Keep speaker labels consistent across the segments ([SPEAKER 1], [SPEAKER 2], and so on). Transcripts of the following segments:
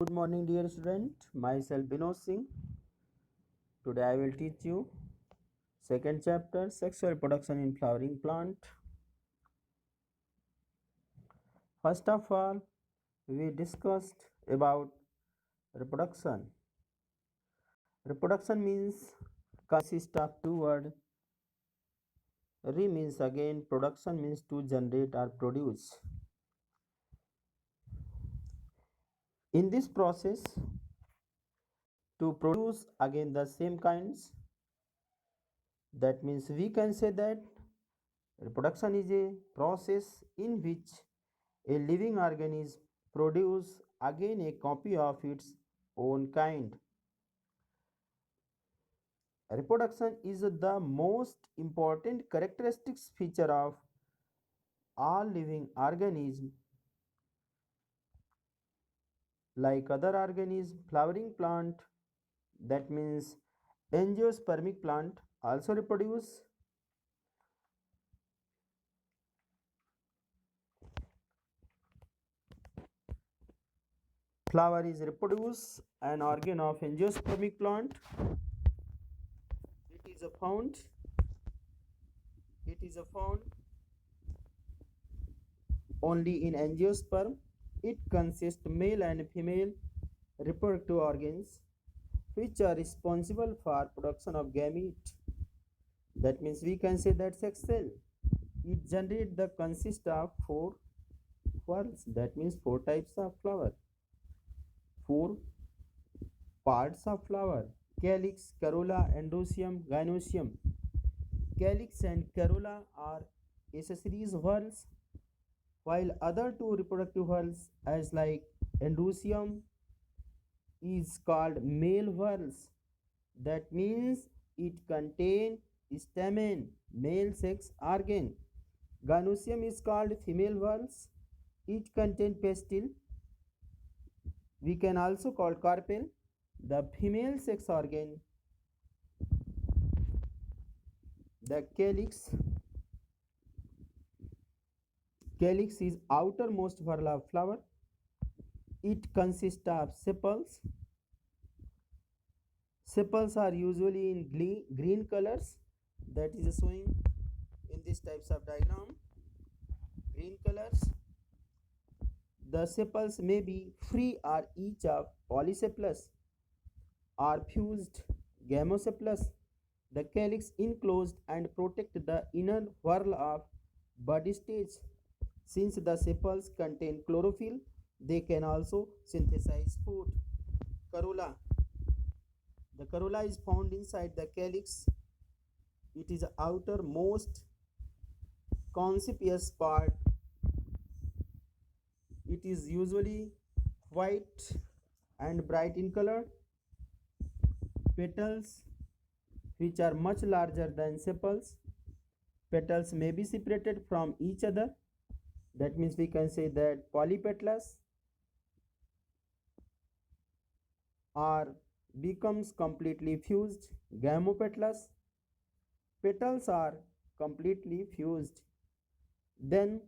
[SPEAKER 1] Good morning, dear student. Myself Binod Singh. Today I will teach you second chapter, sexual reproduction in flowering plant. First of all, we discussed about reproduction. Reproduction means consist of two words. Re means again, production means to generate or produce. In this process, to produce again the same kinds, that means we can say that reproduction is a process in which a living organism produces again a copy of its own kind. Reproduction is the most important characteristics feature of all living organisms. Like other organisms, flowering plant, that means angiospermic plant, also reproduce. Flower is reproduce an organ of angiospermic plant. It is a found. It is a found only in angiosperm. It consists male and female reproductive organs which are responsible for production of gamete. That means we can say that sex cell. It generates the consist of four whorls. That means four types of flower. Four parts of flower: calyx, corolla, androecium, gynoecium. Calyx and corolla are accessories whorls, while other two reproductive whorls as like androecium is called male whorls. That means it contains stamen, male sex organ. Gynoecium is called female whorls. It contains pistil. We can also call carpel, the female sex organ. The calyx is outermost whorl of flower. It consists of sepals. Sepals are usually in green colors. That is showing in these types of diagram. Green colors. The sepals may be free or each of polysepalous or fused gamosepalous. The calyx enclosed and protect the inner whorl of bud stage. Since the sepals contain chlorophyll, they can also synthesize food. Corolla. The corolla is found inside the calyx. It is the outermost conspicuous part. It is usually white and bright in color. Petals, which are much larger than sepals. Petals may be separated from each other. That means we can say that polypetalous or becomes completely fused. Gamopetalous. Petals are completely fused. Then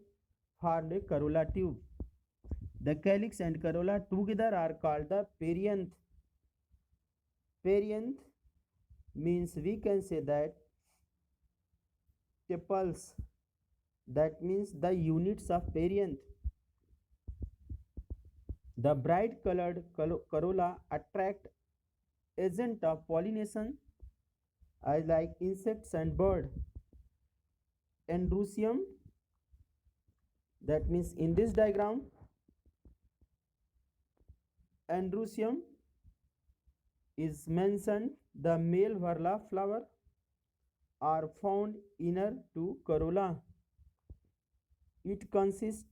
[SPEAKER 1] formed a corolla tube. The calyx and corolla together are called the perianth. Perianth means we can say that tepals. That means the units of perianth. The bright colored corolla attract agent of pollination as like insects and bird. Androecium, that means in this diagram, androecium is mentioned. The male whorl of flower are found inner to corolla. It consists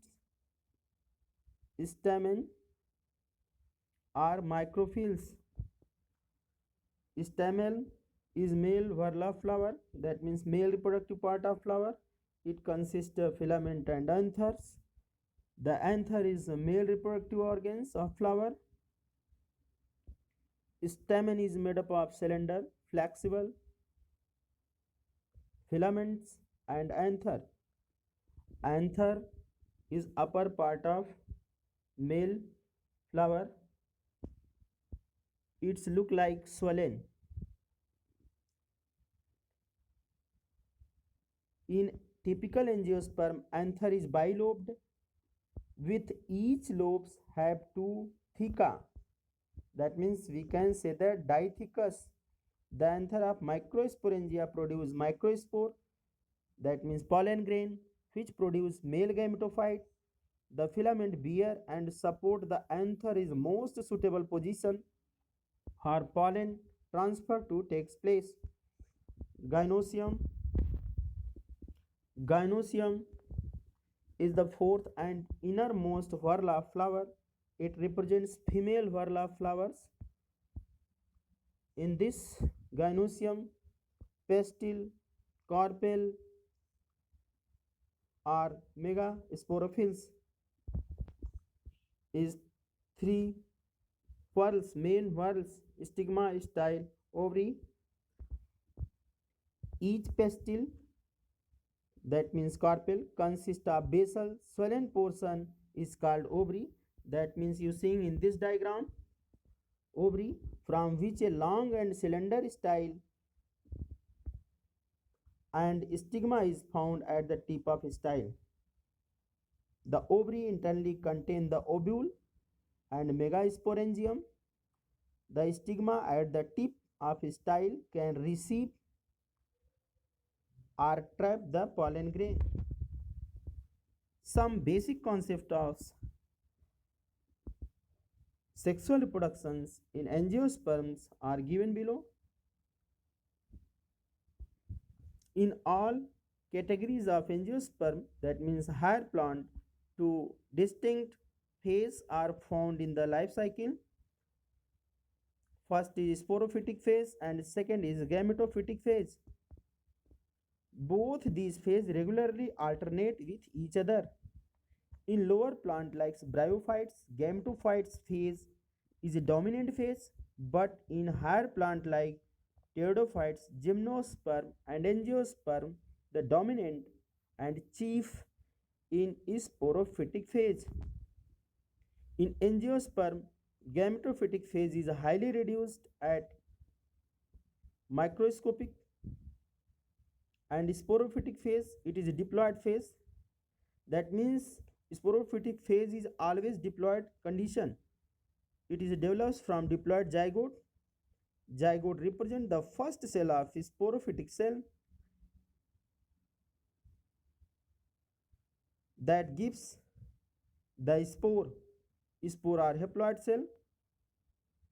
[SPEAKER 1] stamen or microphyls. Stamen is male whorl of flower, that means male reproductive part of flower. It consists of filament and anthers. The anther is the male reproductive organs of flower. Stamen is made up of slender, flexible filaments and anther. Anther is upper part of male flower. It's look like swollen. In typical angiosperm, anther is bilobed with each lobes have two theca. That means we can say that dithecous. The anther of microsporangia produce microspore, that means pollen grain, which produce male gametophyte. The filament bear and support the anther is most suitable position for pollen transfer to takes place. Gynosium. Gynosium is the fourth and innermost whorl flower. It represents female whorl flowers. In this gynosium, pistil, carpel or megasporophylls is three whorls, main whorls, stigma, style, ovary. Each pistil, that means carpel, consists of basal swollen portion is called ovary. That means you seeing in this diagram ovary from which a long and cylinder style and stigma is found at the tip of style. The ovary internally contain the ovule and megasporangium. The stigma at the tip of style can receive or trap the pollen grain. Some basic concepts of sexual reproductions in angiosperms are given below. In all categories of angiosperm, that means higher plant, two distinct phases are found in the life cycle. First is sporophytic phase and second is gametophytic phase. Both these phases regularly alternate with each other. In lower plant like bryophytes, gametophytes phase is a dominant phase, but in higher plant like pteridophytes, gymnosperm and angiosperm, the dominant and chief in is sporophytic phase. In angiosperm, gametophytic phase is highly reduced at microscopic, and sporophytic phase it is a diploid phase. That means sporophytic phase is always diploid condition. It is develops from diploid zygote. Zygote represent the first cell of sporophytic cell that gives the spore. Spore are haploid cell,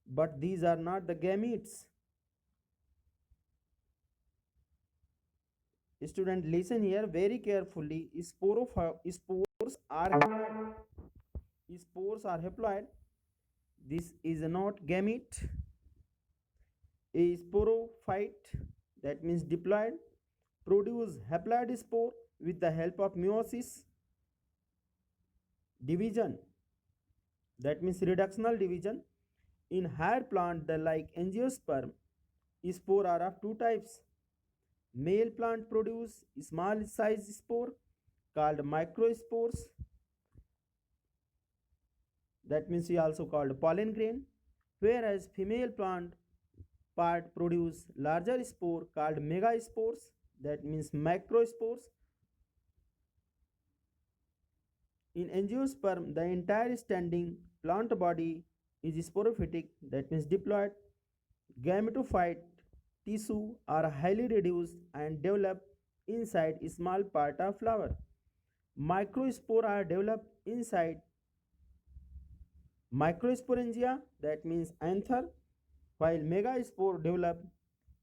[SPEAKER 1] but these are not the gametes. Student, listen here very carefully. Spores are haploid. Spores are haploid. This is not gamete. A sporophyte, that means diploid, produce haploid spore with the help of meiosis division, that means reductional division. In higher plant the like angiosperm, spore are of two types. Male plant produce small size spore called microspores, that means we also called pollen grain, whereas female plant part produce larger spore called megaspores, that means macrospores. In angiosperm, the entire standing plant body is sporophytic, that means diploid. Gametophyte tissue are highly reduced and develop inside a small part of flower. Microspore are developed inside microsporangia, that means anther, while megaspore develop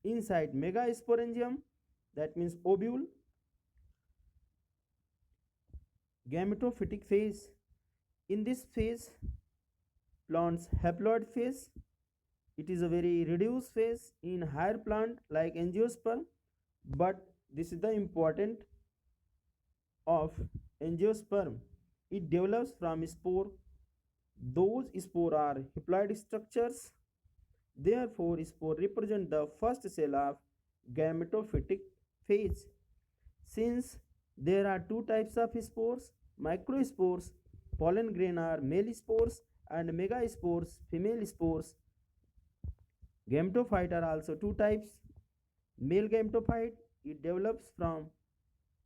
[SPEAKER 1] inside megasporangium, that means ovule. Gametophytic phase. In this phase, plants haploid phase. It is a very reduced phase in higher plant like angiosperm, but this is the important of angiosperm. It develops from spore. Those spore are haploid structures. Therefore, spore represent the first cell of gametophytic phase. Since there are two types of spores, microspores, pollen grain are male spores, and megaspores, female spores. Gametophyte are also two types. Male gametophyte, it develops from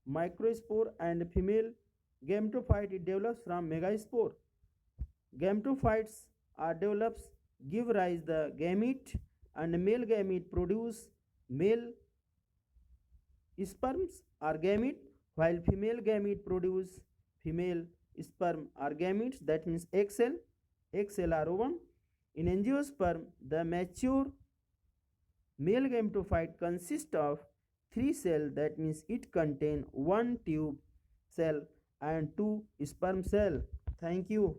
[SPEAKER 1] microspore, and female gametophyte, it develops from megaspore. Gametophytes are develops give rise the gamete, and male gamete produce male sperms or gamete, while female gamete produce female sperm or gametes, that means egg cell, or ovum. In angiosperm, the mature male gametophyte consists of three cells, that means it contains one tube cell and two sperm cell. Thank you.